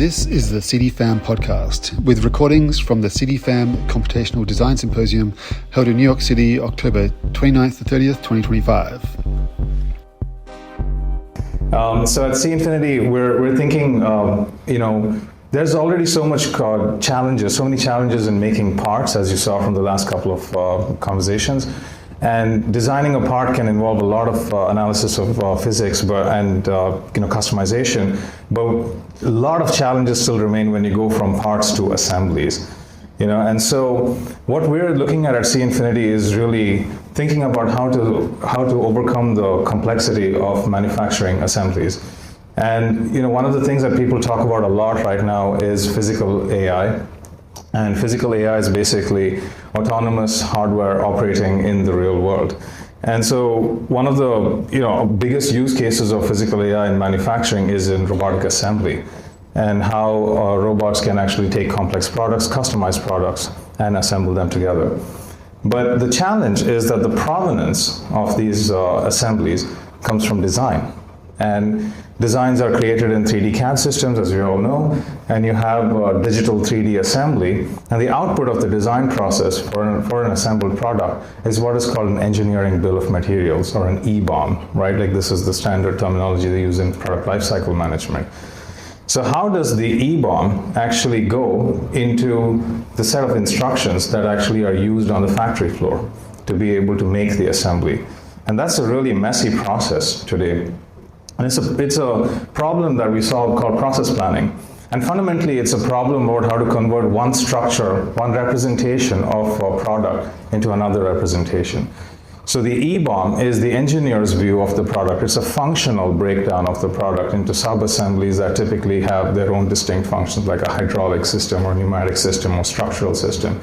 This is the CDFAM podcast, with recordings from the CDFAM Computational Design Symposium held in New York City, October 29th to 30th, 2025. So at C-Infinity, we're thinking, there's already so many challenges in making parts, as you saw from the last couple of conversations. And designing a part can involve a lot of analysis of physics and customization, but a lot of challenges still remain when you go from parts to assemblies. And so what we're looking at C-Infinity is really thinking about how to overcome the complexity of manufacturing assemblies. And one of the things that people talk about a lot right now is physical AI. And physical AI is basically autonomous hardware operating in the real world. And so one of the biggest use cases of physical AI in manufacturing is in robotic assembly, and how robots can actually take complex products, customized products, and assemble them together. But the challenge is that the provenance of these assemblies comes from design. And designs are created in 3D CAD systems, as you all know, and you have digital 3D assembly, and the output of the design process for an assembled product is what is called an engineering bill of materials, or an EBOM, right? Like, this is the standard terminology they use in Product Lifecycle Management. So how does the EBOM actually go into the set of instructions that actually are used on the factory floor to be able to make the assembly? And that's a really messy process today. And it's a problem that we solve called process planning. And fundamentally, it's a problem about how to convert one structure, one representation of a product into another representation. So the EBOM is the engineer's view of the product. It's a functional breakdown of the product into subassemblies that typically have their own distinct functions, like a hydraulic system or pneumatic system or structural system.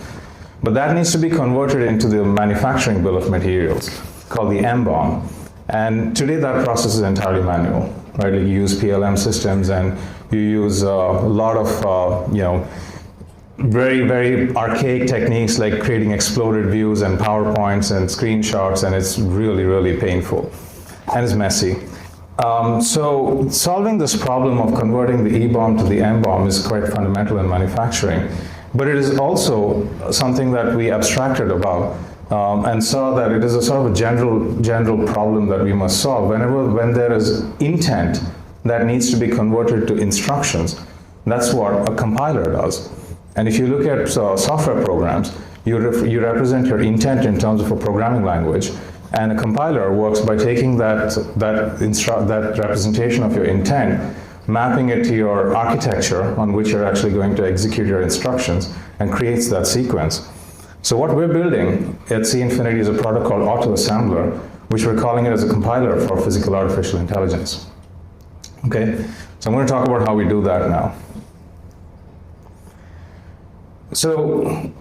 But that needs to be converted into the manufacturing bill of materials, called the MBOM. And today that process is entirely manual, right? Like, you use PLM systems and you use a lot of, very, very archaic techniques like creating exploded views and PowerPoints and screenshots, and it's really, really painful and it's messy. So solving this problem of converting the EBOM to the MBOM is quite fundamental in manufacturing, but it is also something that we abstracted about. And saw that it is a sort of a general problem that we must solve. When there is intent that needs to be converted to instructions, that's what a compiler does. And if you look at software programs, you represent your intent in terms of a programming language, and a compiler works by taking that representation of your intent, mapping it to your architecture on which you're actually going to execute your instructions, and creates that sequence. So what we're building at C-Infinity is a product called AutoAssembler, which we're calling it as a compiler for physical artificial intelligence. Okay, so I'm going to talk about how we do that now. So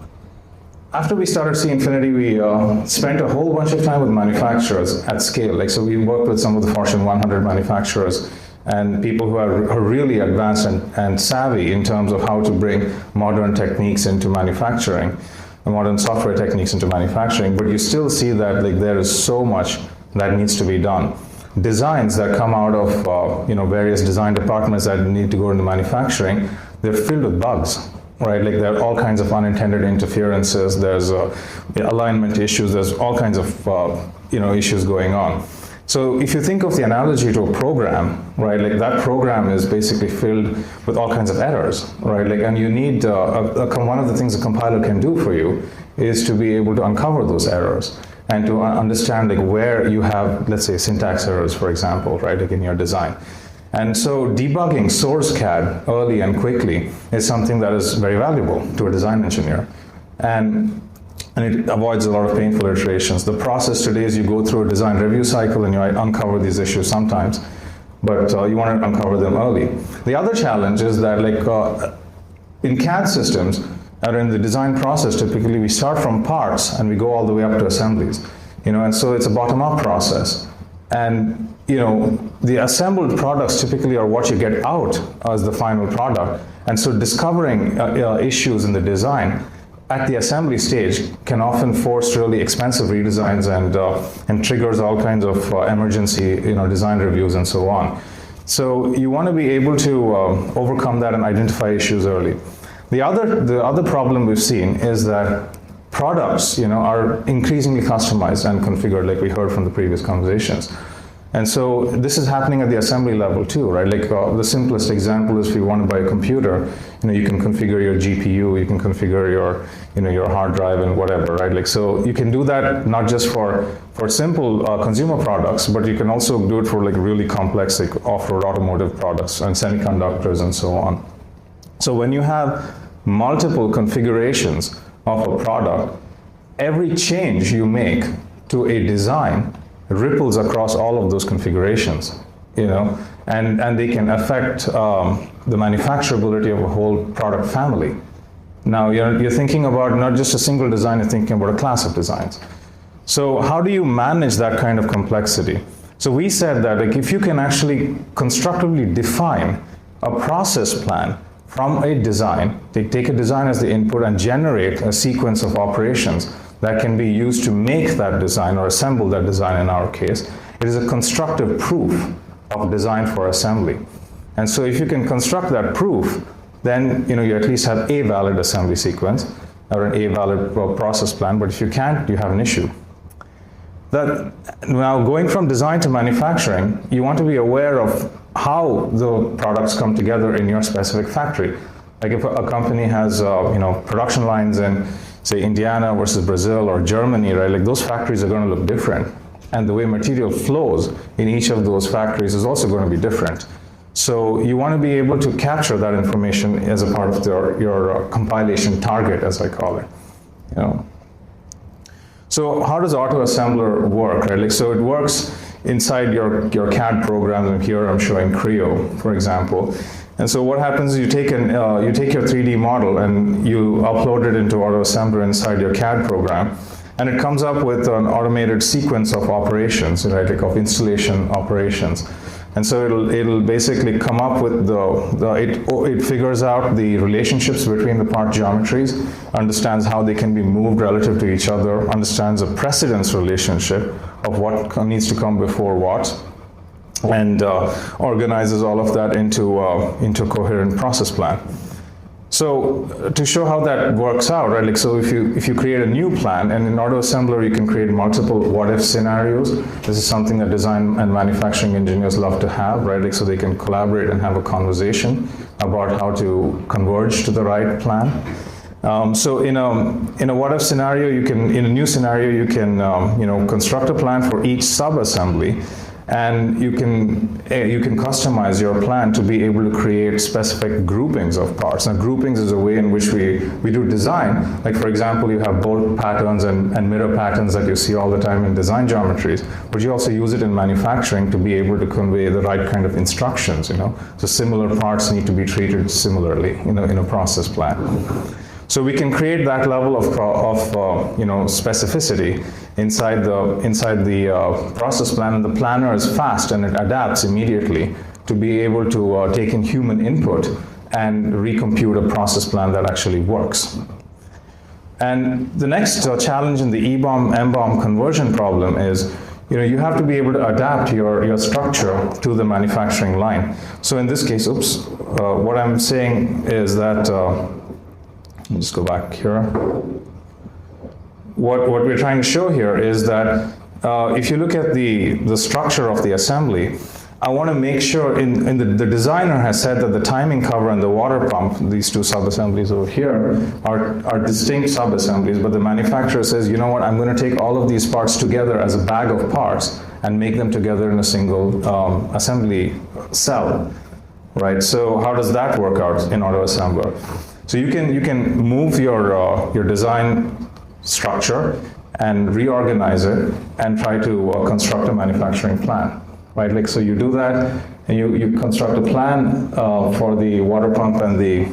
after we started C-Infinity, we spent a whole bunch of time with manufacturers at scale. So we worked with some of the Fortune 100 manufacturers and people who are really advanced and savvy in terms of how to bring modern techniques into manufacturing, modern software techniques into manufacturing, but you still see that there is so much that needs to be done. Designs that come out of various design departments that need to go into manufacturing, they're filled with bugs, right? Like, there are all kinds of unintended interferences, there's alignment issues, there's all kinds of issues going on. So if you think of the analogy to a program, right, like, that program is basically filled with all kinds of errors, right? Like, and you need one of the things a compiler can do for you is to be able to uncover those errors and to understand where you have, let's say, syntax errors, for example, right, like in your design. And so debugging source CAD early and quickly is something that is very valuable to a design engineer. And it avoids a lot of painful iterations. The process today is you go through a design review cycle and you uncover these issues sometimes, but you want to uncover them early. The other challenge is that in CAD systems, or in the design process, typically we start from parts and we go all the way up to assemblies. And so it's a bottom-up process. And the assembled products typically are what you get out as the final product. And so discovering issues in the design at the assembly stage can often force really expensive redesigns and triggers all kinds of emergency design reviews and so on. So you want to be able to overcome that and identify issues early. The other problem we've seen is that products, are increasingly customized and configured, like we heard from the previous conversations. And so this is happening at the assembly level too, right? Like the simplest example is if you want to buy a computer, you can configure your GPU, you can configure your hard drive and whatever, right? Like, so you can do that not just for simple consumer products, but you can also do it for like really complex, like off-road automotive products and semiconductors and so on. So when you have multiple configurations of a product, every change you make to a design ripples across all of those configurations, and they can affect the manufacturability of a whole product family. Now you're thinking about not just a single design, you're thinking about a class of designs. So how do you manage that kind of complexity? So we said that like if you can actually constructively define a process plan from a design, they take a design as the input and generate a sequence of operations that can be used to make that design or assemble that design in our case. It is a constructive proof of design for assembly. And so if you can construct that proof, then you at least have a valid assembly sequence or a valid process plan, but if you can't, you have an issue. Now going from design to manufacturing, you want to be aware of how the products come together in your specific factory. Like if a company has production lines in say Indiana versus Brazil or Germany, right? Like those factories are going to look different. And the way material flows in each of those factories is also going to be different. So you want to be able to capture that information as a part of your compilation target, as I call it. So how does AutoAssembler work, right? Like, so it works inside your CAD programs, and here I'm showing Creo, for example. And so what happens is you take your 3D model and you upload it into AutoAssembler inside your CAD program, and it comes up with an automated sequence of operations, right, like of installation operations. And so it'll basically come up with it figures out the relationships between the part geometries, understands how they can be moved relative to each other, understands a precedence relationship of what needs to come before what, and organizes all of that into a coherent process plan. So to show how that works out, right? Like, so if you create a new plan, and in AutoAssembler you can create multiple what-if scenarios. This is something that design and manufacturing engineers love to have, right? Like, so they can collaborate and have a conversation about how to converge to the right plan. So in a what-if scenario, in a new scenario, you can construct a plan for each subassembly. And you can customize your plan to be able to create specific groupings of parts. Now, groupings is a way in which we do design. Like, for example, you have bolt patterns and mirror patterns that you see all the time in design geometries, but you also use it in manufacturing to be able to convey the right kind of instructions. So similar parts need to be treated similarly, in a process plan. So we can create that level of specificity inside the process plan, and the planner is fast and it adapts immediately to be able to take in human input and recompute a process plan that actually works. And the next challenge in the EBOM MBOM conversion problem is you have to be able to adapt your structure to the manufacturing line. So in this case, what I'm saying is that let me just go back here. What we're trying to show here is that if you look at the structure of the assembly, I want to make sure the designer has said that the timing cover and the water pump, these two subassemblies over here, are distinct subassemblies, but the manufacturer says, you know what, I'm going to take all of these parts together as a bag of parts and make them together in a single assembly cell, right? So how does that work out in AutoAssembler? So you can move your design structure and reorganize it and try to construct a manufacturing plan, right? Like, so you do that and you construct a plan for the water pump and the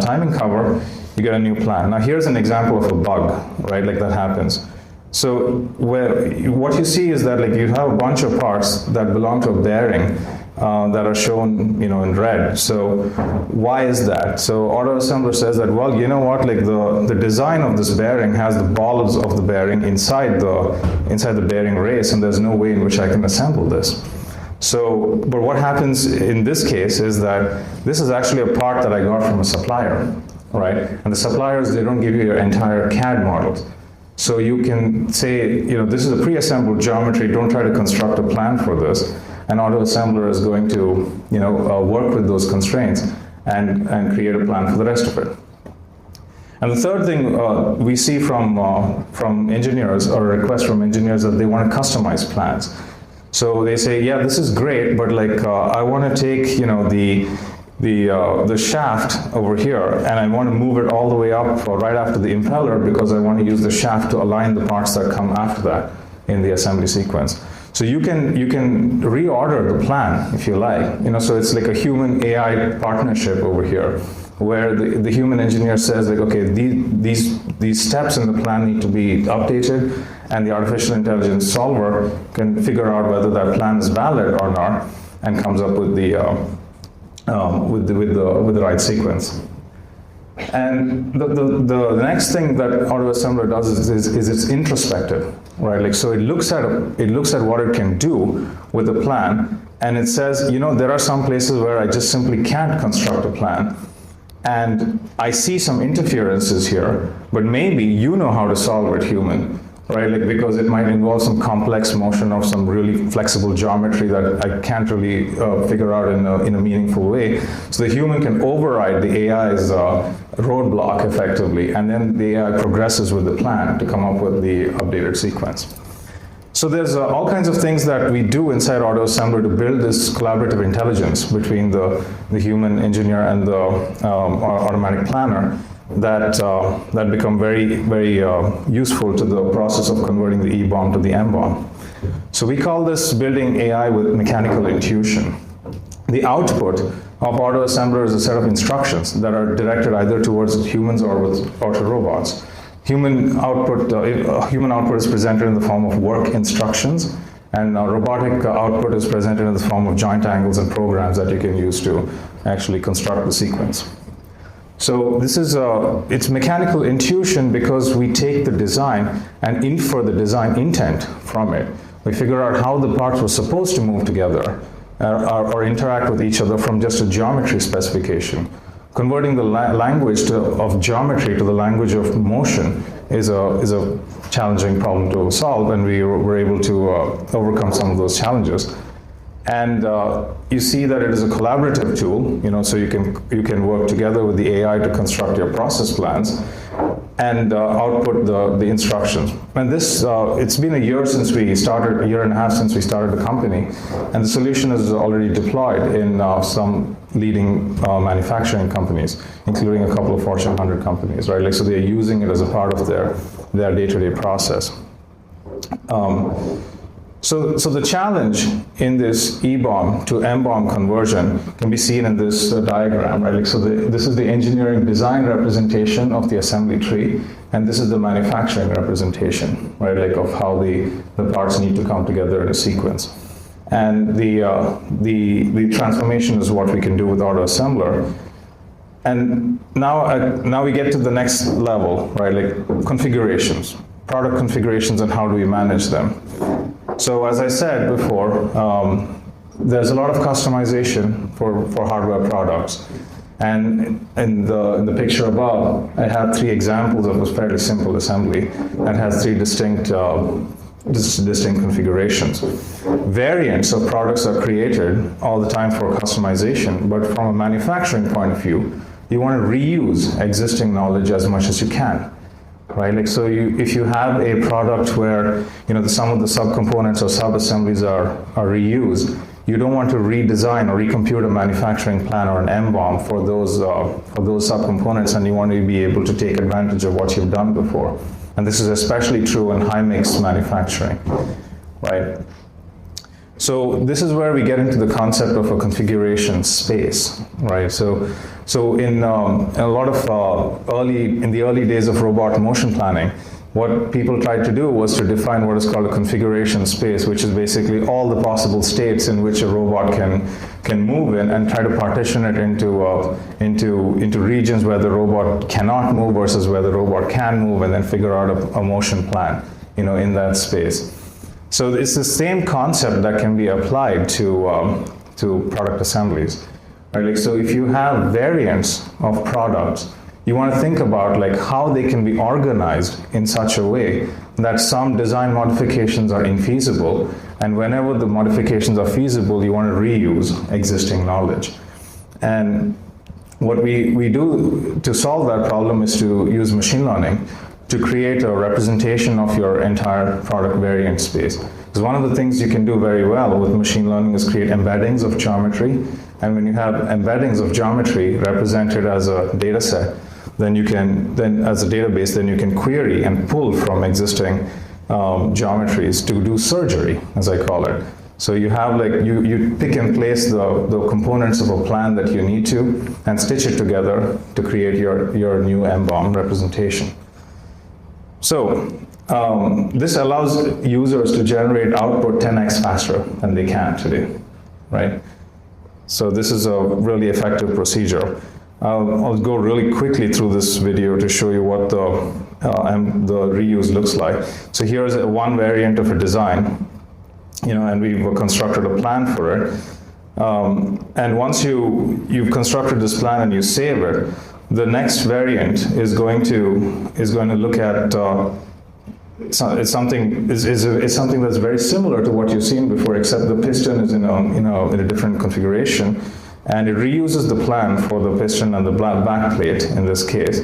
timing cover, you get a new plan. Now here's an example of a bug, right? Like that happens. So what you see is that like you have a bunch of parts that belong to a bearing that are shown, in red. So why is that? So AutoAssembler says that, well, you know what? Like the design of this bearing has the balls of the bearing inside the bearing race, and there's no way in which I can assemble this. So, but what happens in this case is that this is actually a part that I got from a supplier, right? And the suppliers, they don't give you your entire CAD models. So you can say, this is a pre-assembled geometry, don't try to construct a plan for this. An auto assembler is going to, work with those constraints and create a plan for the rest of it. And the third thing we see from engineers, or a request from engineers, that they want to customize plans. So they say, yeah, this is great, but I want to take, the shaft over here, and I want to move it all the way up right after the impeller, because I want to use the shaft to align the parts that come after that in the assembly sequence. So you can reorder the plan if you like. So it's like a human AI partnership over here, where the human engineer says, okay, these steps in the plan need to be updated, and the artificial intelligence solver can figure out whether that plan is valid or not, and comes up with the right sequence. And the next thing that auto assembler does is it's introspective, right? So it looks at what it can do with the plan, and it says, there are some places where I just simply can't construct a plan, and I see some interferences here, but maybe you know how to solve it, human. Right, because it might involve some complex motion or some really flexible geometry that I can't really figure out in a meaningful way. So the human can override the AI's roadblock effectively, and then the AI progresses with the plan to come up with the updated sequence. So there's all kinds of things that we do inside AutoAssembler to build this collaborative intelligence between the human engineer and the automatic planner, that become very, very useful to the process of converting the EBOM to the MBOM. So we call this building AI with mechanical intuition. The output of AutoAssembler is a set of instructions that are directed either towards humans or to robots. Human output is presented in the form of work instructions, and robotic output is presented in the form of joint angles and programs that you can use to actually construct the sequence. So this is it's mechanical intuition because we take the design and infer the design intent from it. We figure out how the parts were supposed to move together or interact with each other from just a geometry specification. Converting the language of geometry to the language of motion is a challenging problem to solve, and we were able to overcome some of those challenges. And you see that it is a collaborative tool, so you can work together with the AI to construct your process plans and output the instructions. And this, it's been a year and a half since we started the company, and the solution is already deployed in some leading manufacturing companies, including a couple of Fortune 100 companies, right? So they're using it as a part of their day-to-day process. So the challenge in this EBOM to MBOM conversion can be seen in this diagram, right? So this is the engineering design representation of the assembly tree, and this is the manufacturing representation, right? Of how the parts need to come together in a sequence. And the transformation is what we can do with AutoAssembler. And now we get to the next level, right? Configurations, product configurations, and how do we manage them. So as I said before, there's a lot of customization for hardware products. And in the picture above, I have 3 examples of a fairly simple assembly that has 3 distinct configurations. Variants of products are created all the time for customization, but from a manufacturing point of view, you want to reuse existing knowledge as much as you can. Right, so if you have a product where some of the subcomponents or subassemblies are reused, you don't want to redesign or recompute a manufacturing plan or an MBOM for those subcomponents, and you want to be able to take advantage of what you've done before. And this is especially true in high-mix manufacturing, right? So this is where we get into the concept of a configuration space, right? So in a lot of in the early days of robot motion planning, what people tried to do was to define what is called a configuration space, which is basically all the possible states in which a robot can move in, and try to partition it into regions where the robot cannot move versus where the robot can move, and then figure out a motion plan, in that space. So it's the same concept that can be applied to product assemblies. Right? Like, so if you have variants of products, you want to think about like how they can be organized in such a way that some design modifications are infeasible, and whenever the modifications are feasible, you want to reuse existing knowledge. And what we do to solve that problem is to use machine learning to create a representation of your entire product variant space. Because one of the things you can do very well with machine learning is create embeddings of geometry. And when you have embeddings of geometry represented as a data set, then you can, as a database, then you can query and pull from existing geometries to do surgery, as I call it. So you have like, you pick and place the components of a plan that you need to and stitch it together to create your new MBOM representation. So this allows users to generate output 10x faster than they can today, right? So this is a really effective procedure. I'll go really quickly through this video to show you what the reuse looks like. So here's one variant of a design, and we've constructed a plan for it. And once you've constructed this plan and you save it, the next variant is going to look at it's something that's very similar to what you've seen before, except the piston is in a different configuration, and it reuses the plan for the piston and the back plate in this case,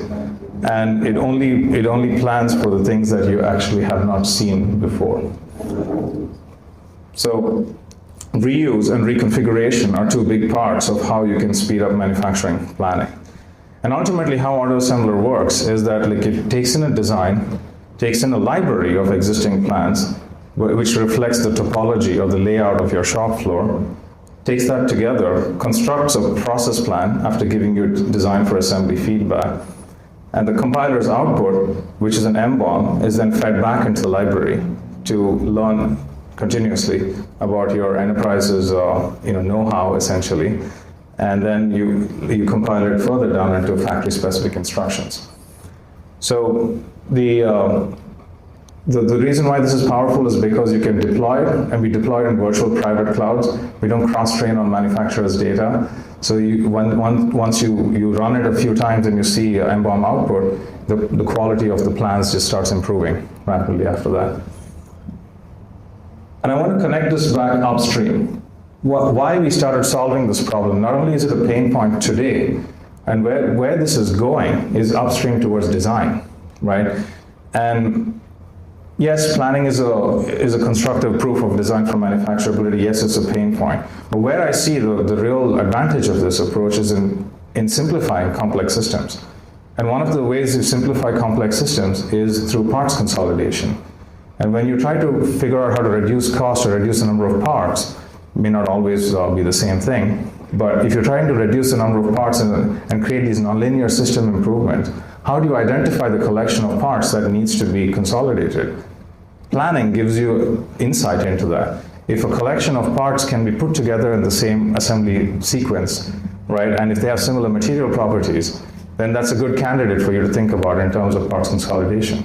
and it only plans for the things that you actually have not seen before. So reuse and reconfiguration are two big parts of how you can speed up manufacturing planning. And ultimately how AutoAssembler works is that like it takes in a design, takes in a library of existing plans, which reflects the topology of the layout of your shop floor, takes that together, constructs a process plan after giving you design for assembly feedback, and the compiler's output, which is an MBOM, is then fed back into the library to learn continuously about your enterprise's know-how, essentially, and then you compile it further down into factory-specific instructions. So the reason why this is powerful is because you can deploy it, and we deploy it in virtual private clouds. We don't cross-train on manufacturers' data. So once you run it a few times and you see MBOM output, the quality of the plans just starts improving rapidly after that. And I want to connect this back upstream. Why we started solving this problem. Not only is it a pain point today, and where this is going is upstream towards design, right? And yes, planning is a constructive proof of design for manufacturability. Yes, it's a pain point. But where I see the real advantage of this approach is in simplifying complex systems. And one of the ways you simplify complex systems is through parts consolidation. And when you try to figure out how to reduce cost or reduce the number of parts, may not always be the same thing, but if you're trying to reduce the number of parts and create these nonlinear system improvements, how do you identify the collection of parts that needs to be consolidated? Planning gives you insight into that. If a collection of parts can be put together in the same assembly sequence, right, and if they have similar material properties, then that's a good candidate for you to think about in terms of parts consolidation.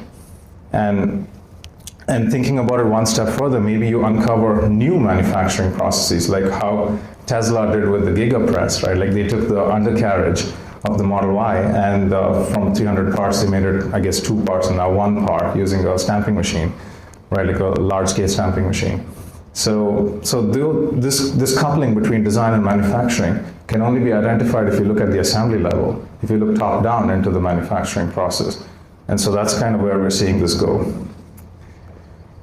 And thinking about it one step further, maybe you uncover new manufacturing processes, like how Tesla did with the GigaPress, right? Like they took the undercarriage of the Model Y, and from 300 parts, they made it, I guess, 2 parts and now 1 part using a stamping machine, right? Like a large-scale stamping machine. So this coupling between design and manufacturing can only be identified if you look at the assembly level, if you look top-down into the manufacturing process. And so that's kind of where we're seeing this go.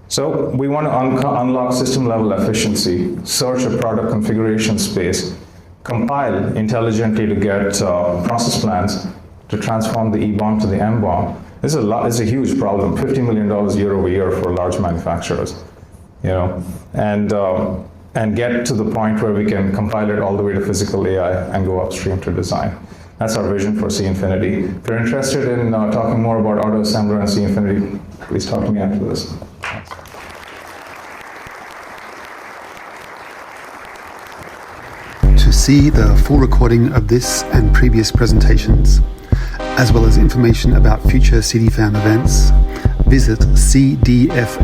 So we want to unlock system-level efficiency, search a product configuration space, compile intelligently to get process plans to transform the EBOM to the MBOM. This is a huge problem, $50 million year over year for large manufacturers, and get to the point where we can compile it all the way to physical AI and go upstream to design. That's our vision for C Infinity. If you're interested in talking more about AutoAssembler and C Infinity, please talk to me after this. To see the full recording of this and previous presentations, as well as information about future CDFAM events, visit cdfam.com.